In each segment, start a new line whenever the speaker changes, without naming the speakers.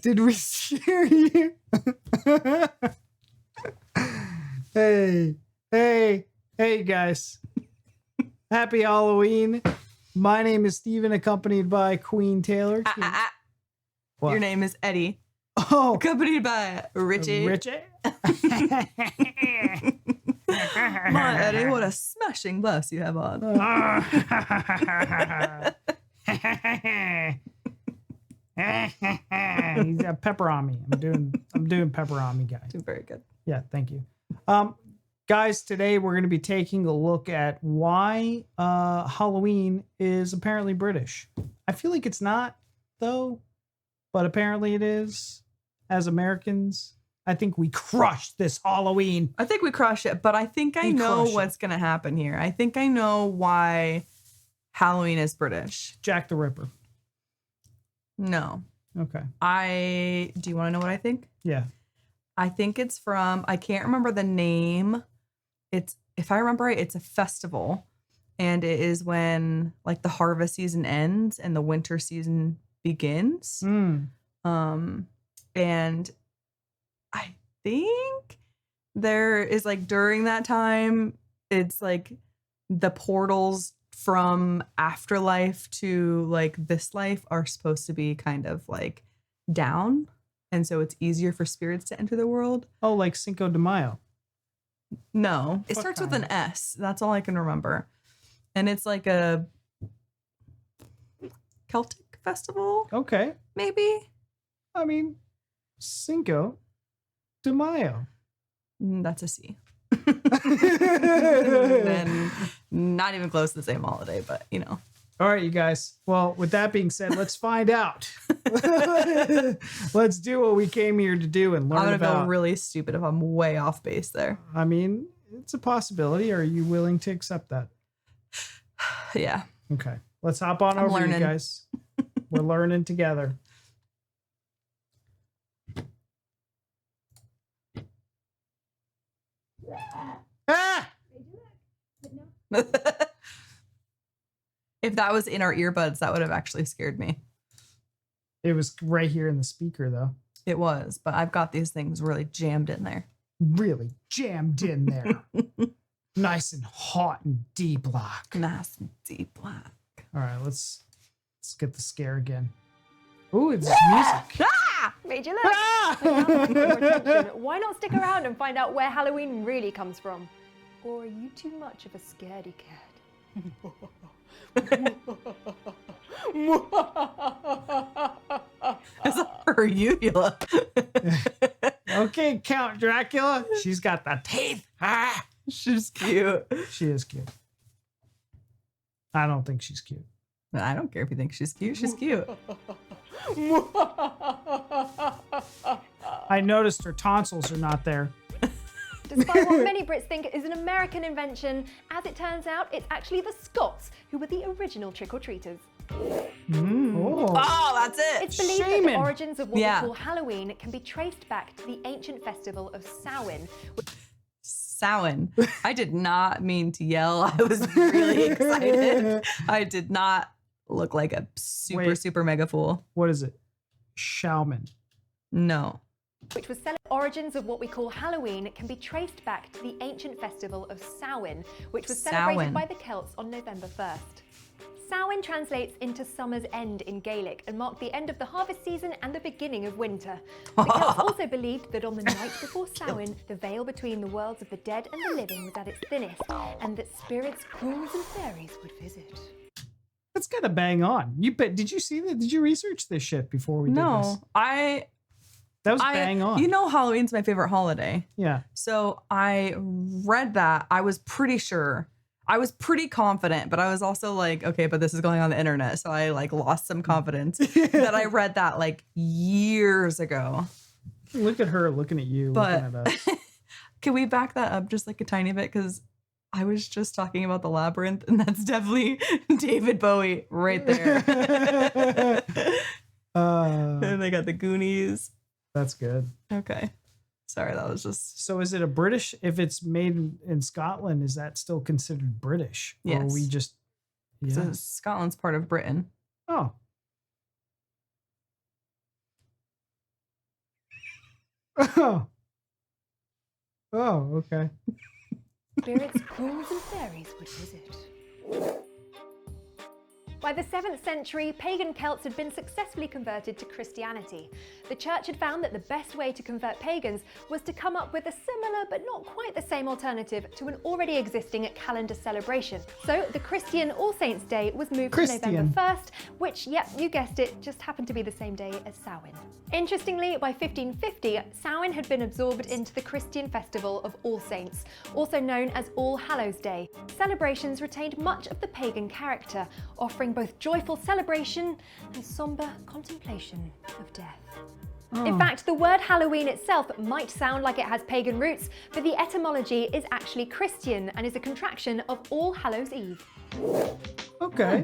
Did we scare you? Hey, guys. Happy Halloween. My name is Steven, accompanied by Queen Taylor.
Your name is Eddie.
Oh.
Accompanied by Richie. My Eddie, what a smashing blouse you have on.
He's got pepper on me. I'm doing pepper on me, guys.
Very good.
Yeah, thank you. Guys, today we're going to be taking a look at why Halloween is apparently British. I feel like it's not, though, but apparently it is. As Americans, I think we crushed this Halloween.
I think we crushed it, but I think I know what's going to happen here. I think I know why Halloween is British.
Jack the Ripper.
No.
Okay.
Do you want to know what I think?
Yeah.
I think it's from, I can't remember the name. If I remember right, it's a festival, and it is when like the harvest season ends and the winter season begins. And I think there is like during that time, it's like the portals from afterlife to like this life are supposed to be kind of like down. And so it's easier for spirits to enter the world.
Oh, like Cinco de Mayo.
No, it starts with an S. That's all I can remember. And it's like a Celtic festival.
Okay.
Maybe.
I mean, Cinco de Mayo.
That's a C. And not even close to the same holiday, but you know.
All right, you guys. Well, with that being said, let's find out. Let's do what we came here to do and learn about.
I'm going to feel really stupid if I'm way off base there.
I mean, it's a possibility. Are you willing to accept that?
Yeah.
Okay. Let's hop on over, you guys. We're learning together. Ah!
If that was in our earbuds, that would have actually scared me.
It was right here in the speaker, though.
It was, but I've got these things really jammed in there.
Really jammed in there. Nice and hot and deep black.
Nice and deep black.
All right, let's get the scare again. Ooh, it's music.
Ah!
Made you look.
Ah!
But now to get your attention, why not stick around and find out where Halloween really comes from? Or are you too much of a scaredy cat?
It's her uvula.
Okay, Count Dracula. She's got the teeth. Ah!
She's cute.
She is cute. I don't think she's cute.
I don't care if you think she's cute. She's cute.
I noticed her tonsils are not there.
Despite what many Brits think is an American invention, as it turns out, it's actually the Scots who were the original trick-or-treaters.
Oh,
that's it.
It's believed that the origins of what we call Halloween can be traced back to the ancient festival of Samhain.
Samhain. I did not mean to yell. I was really excited. I did not look like a super mega fool.
What is it? Shaman.
No.
Which was origins of what we call Halloween can be traced back to the ancient festival of Samhain, which was celebrated by the Celts on November 1st. Samhain translates into summer's end in Gaelic and marked the end of the harvest season and the beginning of winter. The Celts also believed that on the night before Samhain, the veil between the worlds of the dead and the living was at its thinnest, and that spirits, ghouls, and fairies would visit.
That's kind of bang on. Did you see that? Did you research this shit before we did this?
No,
That was bang on.
You know, Halloween's my favorite holiday.
Yeah.
So I read that. I was pretty sure. I was pretty confident, but I was also like, okay, but this is going on the internet. So I like lost some confidence that I read that like years ago.
Look at her looking at you,
but
looking at us.
Can we back that up just like a tiny bit? Because I was just talking about the labyrinth, and that's definitely David Bowie right there. And they got the Goonies.
That's good.
Okay. Sorry, that was just...
So is it a British, if it's made in Scotland, is that still considered British?
Yes.
Or we just... Yeah.
So Scotland's part of Britain.
Oh. Oh. Oh, okay.
Spirits, ghouls, and fairies would visit. By the 7th century, pagan Celts had been successfully converted to Christianity. The church had found that the best way to convert pagans was to come up with a similar but not quite the same alternative to an already existing calendar celebration. So the Christian All Saints' Day was moved to November 1st, which, yep, you guessed it, just happened to be the same day as Samhain. Interestingly, by 1550, Samhain had been absorbed into the Christian festival of All Saints, also known as All Hallows' Day. Celebrations retained much of the pagan character, offering both joyful celebration and somber contemplation of death. In fact, the word Halloween itself might sound like it has pagan roots, but the etymology is actually Christian and is a contraction of All Hallows' Eve.
Okay.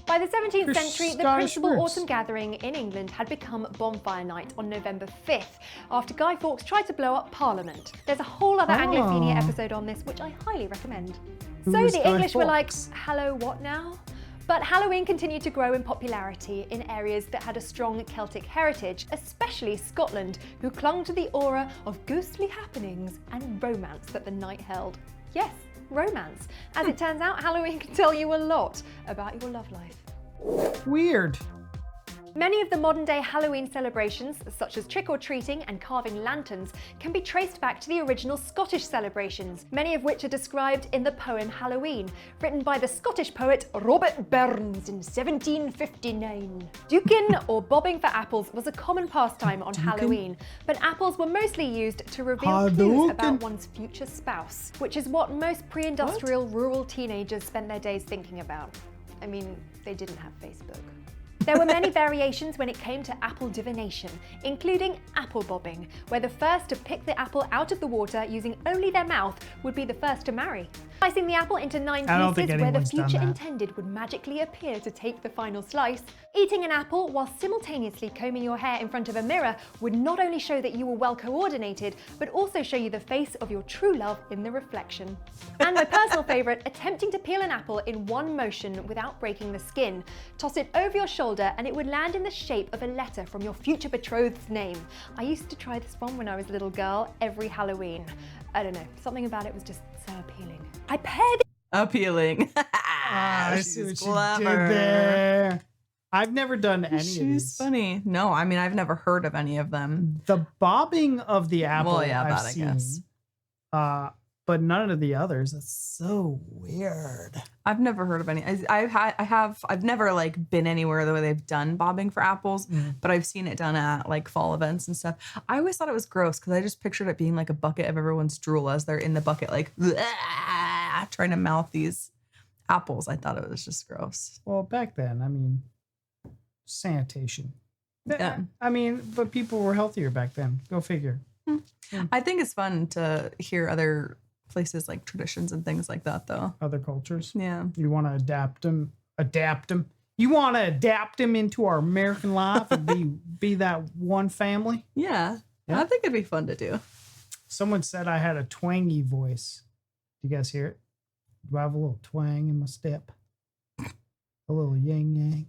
By the 17th century, the
Scottish
principal
roots.
autumn gathering in England had become Bonfire Night on November 5th, after Guy Fawkes tried to blow up Parliament. There's a whole other Anglophenia episode on this, which I highly recommend.
Who
So
was
the
Guy
English were like,
Fawkes?
hello, what now? But Halloween continued to grow in popularity in areas that had a strong Celtic heritage, especially Scotland, who clung to the aura of ghostly happenings and romance that the night held. Yes, romance. As it turns out, Halloween can tell you a lot about your love life.
Weird.
Many of the modern-day Halloween celebrations, such as trick-or-treating and carving lanterns, can be traced back to the original Scottish celebrations, many of which are described in the poem Halloween, written by the Scottish poet Robert Burns in 1759. Duking or bobbing for apples was a common pastime on Halloween, but apples were mostly used to reveal clues about one's future spouse, which is what most pre-industrial rural teenagers spent their days thinking about. I mean, they didn't have Facebook. There were many variations when it came to apple divination, including apple bobbing, where the first to pick the apple out of the water using only their mouth would be the first to marry. Slicing the apple into 9 pieces where the future intended would magically appear to take the final slice. Eating an apple while simultaneously combing your hair in front of a mirror would not only show that you were well coordinated, but also show you the face of your true love in the reflection. And my personal favourite, attempting to peel an apple in one motion without breaking the skin. Toss it over your shoulder and it would land in the shape of a letter from your future betrothed's name. I used to try this one when I was a little girl every Halloween. I don't know, something about it was just so appealing. I paired
Appealing.
I see what
She's
you
clever.
did there. I've never done any of these.
She's funny. No, I mean, I've never heard of any of them.
The bobbing of the apple,
Well, yeah,
I've
that I
seen,
guess.
but none of the others. That's so weird.
I've never heard of any. I've never like been anywhere the way they've done bobbing for apples, but I've seen it done at like fall events and stuff. I always thought it was gross because I just pictured it being like a bucket of everyone's drool as they're in the bucket, like trying to mouth these apples. I thought it was just gross.
Well, back then, I mean, sanitation.
Yeah.
I mean, but people were healthier back then. Go figure.
I think it's fun to hear other places like traditions and things like that, though.
Other cultures.
Yeah.
You want to adapt them. You want to adapt them into our American life and be that one family.
Yeah. I think it'd be fun to do.
Someone said I had a twangy voice. Do you guys hear it? Do I have a little twang in my step? A little yin yang.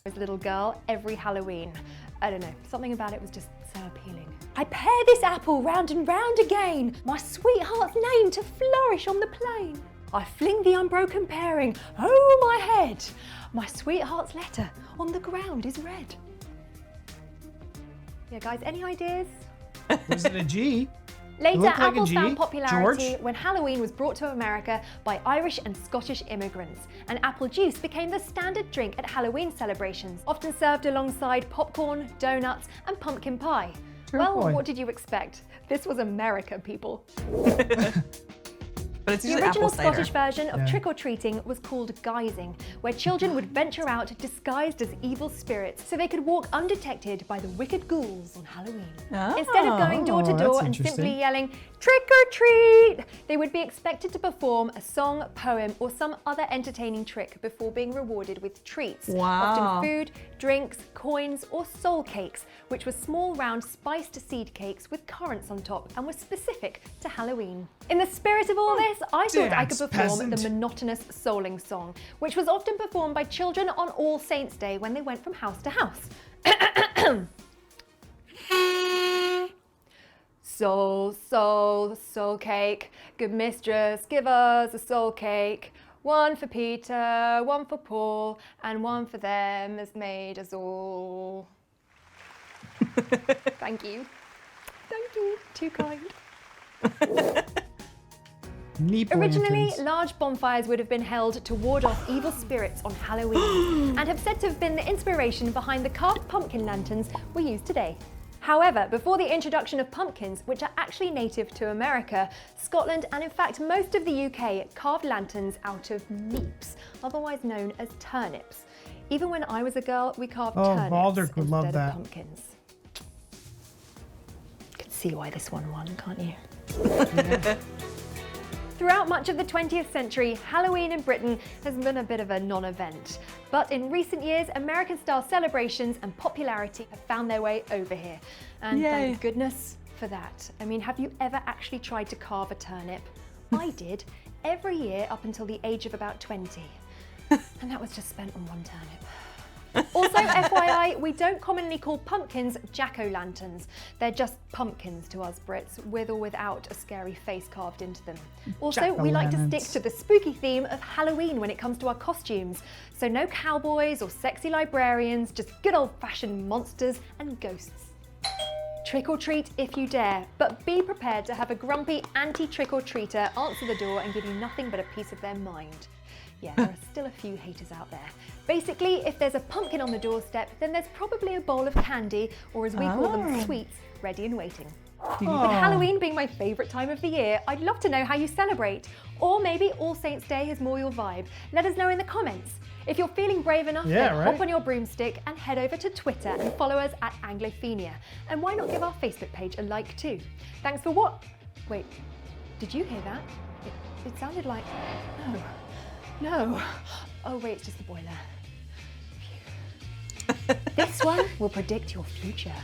as a little girl every Halloween. I don't know, something about it was just so appealing. I pare this apple round and round again, my sweetheart's name to flourish on the plain. I fling the unbroken pairing over my head, my sweetheart's letter on the ground is read. Yeah, guys, any ideas?
Was it a G?
Later,
looked like a
apples
G.
found popularity
George?
when Halloween was brought to America by Irish and Scottish immigrants, and apple juice became the standard drink at Halloween celebrations, often served alongside popcorn, donuts, and pumpkin pie.
Oh,
Well,
boy.
what did you expect? This was America, people.
But it's
The
usually
original
apple cider.
Scottish version of
Yeah.
trick-or-treating was called guising, where children would venture out disguised as evil spirits so they could walk undetected by the wicked ghouls on Halloween. Instead of going door to
Oh,
door
that's
and simply
interesting.
yelling, "Trick or treat!" they would be expected to perform a song, poem, or some other entertaining trick before being rewarded with treats.
Wow.
Often food, drinks, coins, or soul cakes, which were small round spiced seed cakes with currants on top and were specific to Halloween. In the spirit of all this, I thought I could
Dance
perform the
peasant.
monotonous souling song, which was often performed by children on All Saints' Day when they went from house to house. Soul, soul, soul cake. Good mistress, give us a soul cake. One for Peter, one for Paul, and one for them has made us all. Thank you. Thank you. Too kind.
Neat
Originally,
lanterns.
large bonfires would have been held to ward off evil spirits on Halloween and have said to have been the inspiration behind the carved pumpkin lanterns we use today. However, before the introduction of pumpkins, which are actually native to America, Scotland and in fact most of the UK carved lanterns out of neeps, otherwise known as turnips. Even when I was a girl, we carved turnips
Baldric would
instead
love
of
that.
pumpkins. You can see why this one won, can't you?
Yeah.
Throughout much of the 20th century, Halloween in Britain has been a bit of a non-event. But in recent years, American-style celebrations and popularity have found their way over here. And
Yay.
thank goodness for that. I mean, have you ever actually tried to carve a turnip? I did, every year up until the age of about 20. And that was just spent on one turnip. Also, FYI, we don't commonly call pumpkins jack-o'-lanterns. They're just pumpkins to us Brits, with or without a scary face carved into them. Also, we like to stick
Jack-o'-lanterns.
to the spooky theme of Halloween when it comes to our costumes. So no cowboys or sexy librarians, just good old-fashioned monsters and ghosts. Trick or treat if you dare, but be prepared to have a grumpy anti-trick-or-treater answer the door and give you nothing but a piece of their mind. Yeah, there are still a few haters out there. Basically, if there's a pumpkin on the doorstep, then there's probably a bowl of candy, or as we call them, sweets, ready and waiting. With Halloween being my favourite time of the year, I'd love to know how you celebrate. Or maybe All Saints Day is more your vibe. Let us know in the comments. If you're feeling brave enough, then hop on your broomstick and head over to Twitter and follow us at Anglophenia. And why not give our Facebook page a like too? Thanks for what? Wait, did you hear that? It sounded like... No. No. Oh wait, it's just the boiler. Phew. This one will predict your future.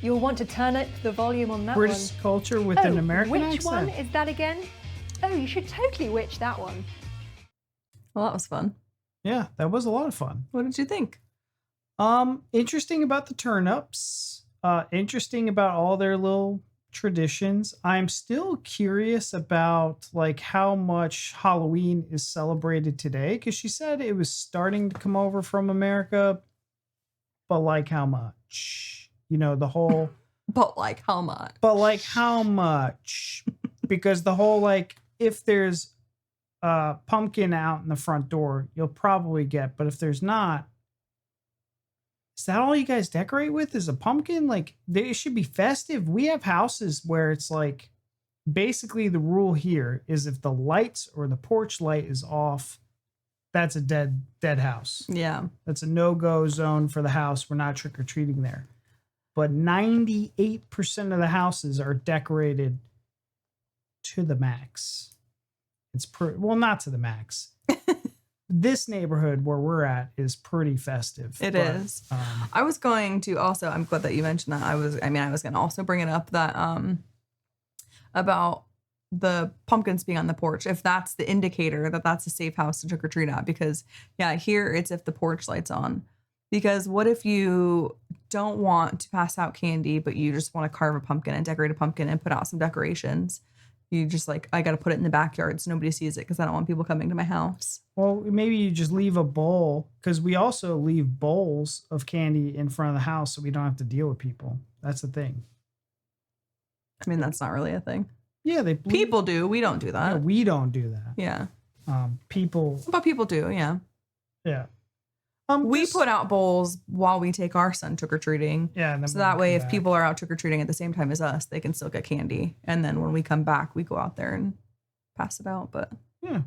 You'll want to turn up the volume on that
British
one.
culture with an American
which
accent.
one is that again? Oh, you should totally witch that one.
Well, that was fun.
Yeah, that was a lot of fun.
What did you think?
Interesting about the turnips. Interesting about all their little traditions. I'm still curious about like how much Halloween is celebrated today, because she said it was starting to come over from America, but like how much? You know, the whole
But like how much?
but like how much? Because the whole like if there's a pumpkin out in the front door, you'll probably get, but if there's not, is that all you guys decorate with is a pumpkin? Like, it should be festive. We have houses where it's like, basically the rule here is if the lights or the porch light is off, that's a dead house.
Yeah.
That's a no-go zone for the house. We're not trick-or-treating there. But 98% of the houses are decorated to the max. It's well, not to the max. This neighborhood where we're at is pretty festive.
It is. I was going to also, I'm glad that you mentioned that. I was going to also bring it up that about the pumpkins being on the porch, if that's the indicator that that's a safe house to trick or treat at. Because yeah, here it's if the porch light's on. Because what if you don't want to pass out candy, but you just want to carve a pumpkin and decorate a pumpkin and put out some decorations? You just like, I got to put it in the backyard so nobody sees it because I don't want people coming to my house.
Well, maybe you just leave a bowl, because we also leave bowls of candy in front of the house so we don't have to deal with people. That's the thing.
I mean, that's not really a thing.
Yeah,
People do. We don't do that.
Yeah, we don't do that.
Yeah.
People.
But people do, yeah.
Yeah.
We put out bowls while we take our son trick-or-treating.
Yeah. And then
So
when we
that way,
come
if
back-
people are out trick-or-treating at the same time as us, they can still get candy. And then when we come back, we go out there and pass it out. But
Yeah.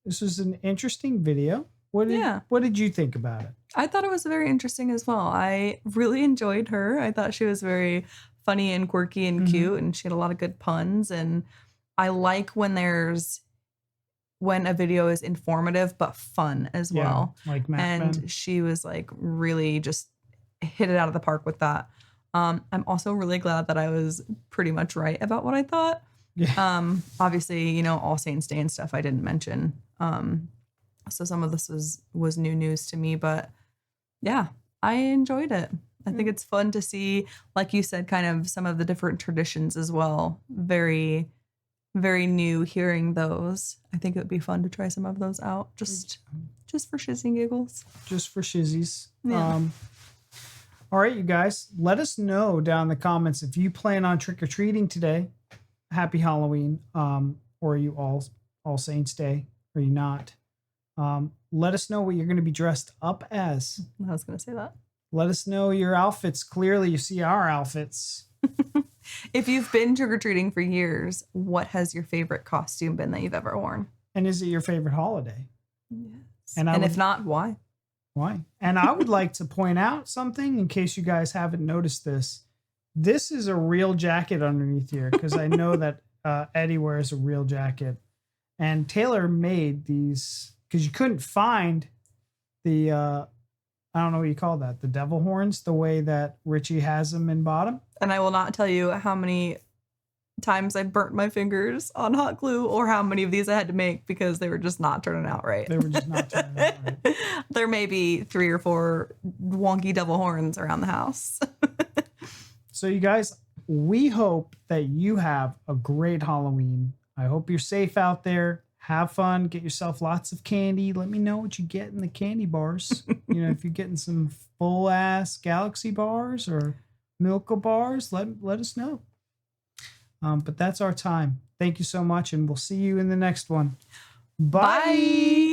This was an interesting video. What did you think about it?
I thought it was very interesting as well. I really enjoyed her. I thought she was very funny and quirky and cute, and she had a lot of good puns. And I like when a video is informative but fun as well.
Like Matt
And
Men.
she was like really just hit it out of the park with that. I'm also really glad that I was pretty much right about what I thought.
Yeah.
Obviously, you know, All Saints Day and stuff I didn't mention. So some of this was new news to me, but yeah, I enjoyed it. I think it's fun to see, like you said, kind of some of the different traditions as well. Very, very new hearing those. I think it would be fun to try some of those out just for shits and giggles.
Just for shizzies.
Yeah.
All right, you guys, let us know down in the comments if you plan on trick-or-treating today. Happy Halloween. Or are you all Saints Day? Are you not? Let us know what you're going to be dressed up as.
I was going to say that.
Let us know your outfits. Clearly, you see our outfits.
If you've been trick-or-treating for years, what has your favorite costume been that you've ever worn?
And is it your favorite holiday?
Yes.
And
if not, why?
Why? And I would like to point out something in case you guys haven't noticed this. This is a real jacket underneath here because I know that Eddie wears a real jacket. And Taylor made these because you couldn't find the... I don't know what you call that. The devil horns, the way that Richie has them in bottom.
And I will not tell you how many times I burnt my fingers on hot glue or how many of these I had to make because they were just not turning out right.
They were just not turning out right.
There may be 3 or 4 wonky devil horns around the house.
So you guys, we hope that you have a great Halloween. I hope you're safe out there. Have fun. Get yourself lots of candy. Let me know what you get in the candy bars. If you're getting some full ass Galaxy bars or Milka bars, let us know. But that's our time. Thank you so much, and we'll see you in the next one. Bye.